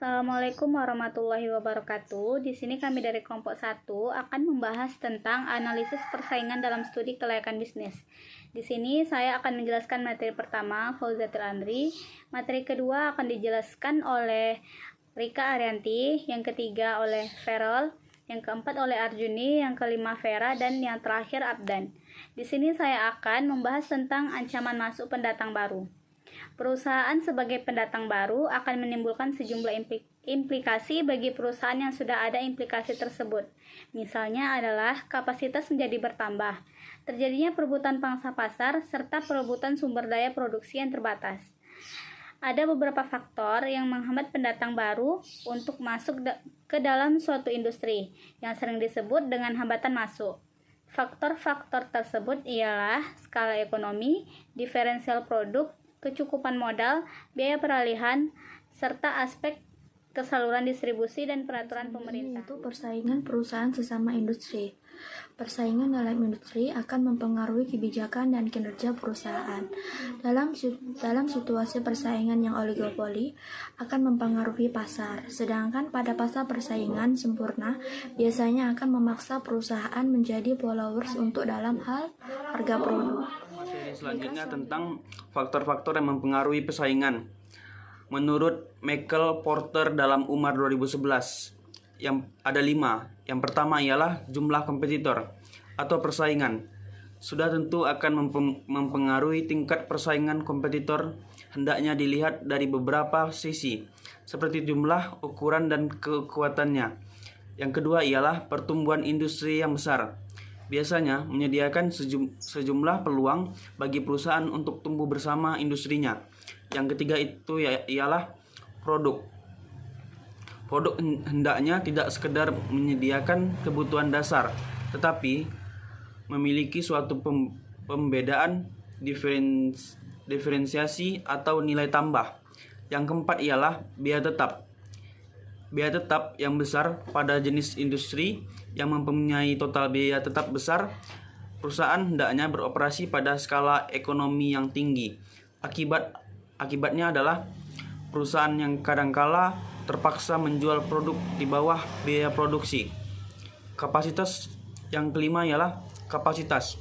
Assalamualaikum warahmatullahi wabarakatuh. Di sini kami dari kelompok 1 akan membahas tentang analisis persaingan dalam studi kelayakan bisnis. Di sini saya akan menjelaskan materi pertama, Fauzatul Andri. Materi kedua akan dijelaskan oleh Rika Arianti, yang ketiga oleh Ferol, yang keempat oleh Arjuni, yang kelima Vera, dan yang terakhir Abdan. Di sini saya akan membahas tentang ancaman masuk pendatang baru. Perusahaan sebagai pendatang baru akan menimbulkan sejumlah implikasi bagi perusahaan yang sudah ada. Implikasi tersebut misalnya adalah kapasitas menjadi bertambah, terjadinya perebutan pangsa pasar, serta perebutan sumber daya produksi yang terbatas. Ada beberapa faktor yang menghambat pendatang baru untuk masuk ke dalam suatu industri, yang sering disebut dengan hambatan masuk. Faktor-faktor tersebut ialah skala ekonomi, diferensial produk, kecukupan modal, biaya peralihan, serta aspek kesaluran distribusi dan peraturan pemerintah. Itu persaingan perusahaan sesama industri. Persaingan dalam industri akan mempengaruhi kebijakan dan kinerja perusahaan. Dalam situasi persaingan yang oligopoli akan mempengaruhi pasar, sedangkan pada pasar persaingan sempurna biasanya akan memaksa perusahaan menjadi followers untuk dalam hal harga produk. Materi selanjutnya tentang faktor-faktor yang mempengaruhi persaingan. Menurut Michael Porter dalam UMAR 2011, yang ada 5. Yang pertama ialah jumlah kompetitor atau persaingan. Sudah tentu akan mempengaruhi tingkat persaingan kompetitor, hendaknya dilihat dari beberapa sisi, seperti jumlah, ukuran, dan kekuatannya. Yang kedua ialah pertumbuhan industri yang besar. Biasanya menyediakan sejumlah peluang bagi perusahaan untuk tumbuh bersama industrinya. Yang ketiga itu ialah produk. Produk hendaknya tidak sekedar menyediakan kebutuhan dasar, tetapi memiliki suatu pembedaan, diferensiasi atau nilai tambah. Yang keempat ialah biaya tetap. Biaya tetap yang besar pada jenis industri yang mempunyai total biaya tetap besar, perusahaan hendaknya beroperasi pada skala ekonomi yang tinggi. Akibatnya adalah perusahaan yang kadangkala terpaksa menjual produk di bawah biaya produksi. Kapasitas yang kelima ialah kapasitas.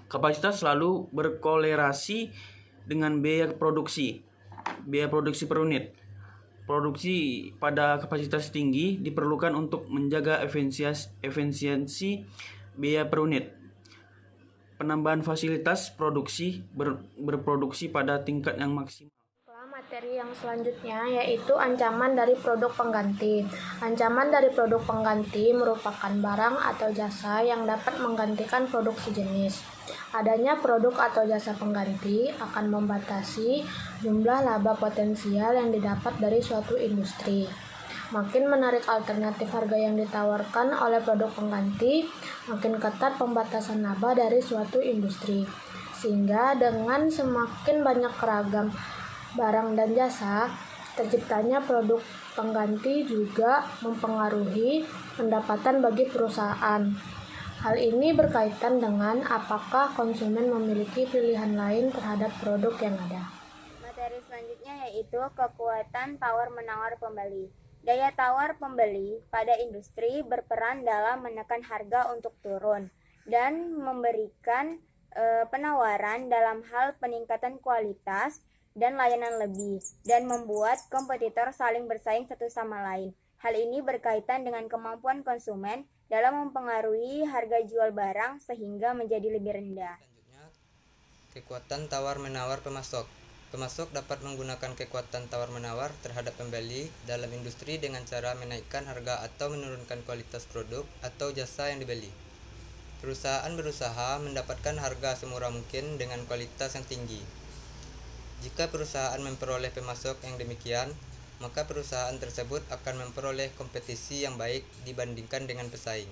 Kapasitas selalu berkolerasi dengan biaya produksi per unit. Produksi pada kapasitas tinggi diperlukan untuk menjaga efisiensi biaya per unit. Penambahan fasilitas produksi berproduksi pada tingkat yang maksimal. Materi yang selanjutnya yaitu ancaman dari produk pengganti. Ancaman dari produk pengganti merupakan barang atau jasa yang dapat menggantikan produk sejenis. Adanya produk atau jasa pengganti akan membatasi jumlah laba potensial yang didapat dari suatu industri. Makin menarik alternatif harga yang ditawarkan oleh produk pengganti, makin ketat pembatasan laba dari suatu industri. Sehingga dengan semakin banyak keragam barang dan jasa, terciptanya produk pengganti juga mempengaruhi pendapatan bagi perusahaan. Hal ini berkaitan dengan apakah konsumen memiliki pilihan lain terhadap produk yang ada. Materi selanjutnya yaitu kekuatan tawar-menawar pembeli. Daya tawar pembeli pada industri berperan dalam menekan harga untuk turun dan memberikan penawaran dalam hal peningkatan kualitas dan layanan lebih, dan membuat kompetitor saling bersaing satu sama lain. Hal ini berkaitan dengan kemampuan konsumen dalam mempengaruhi harga jual barang sehingga menjadi lebih rendah. Selanjutnya, kekuatan tawar-menawar pemasok. Pemasok dapat menggunakan kekuatan tawar-menawar terhadap pembeli dalam industri dengan cara menaikkan harga atau menurunkan kualitas produk atau jasa yang dibeli. Perusahaan berusaha mendapatkan harga semurah mungkin dengan kualitas yang tinggi. Jika perusahaan memperoleh pemasok yang demikian, maka perusahaan tersebut akan memperoleh kompetisi yang baik dibandingkan dengan pesaing.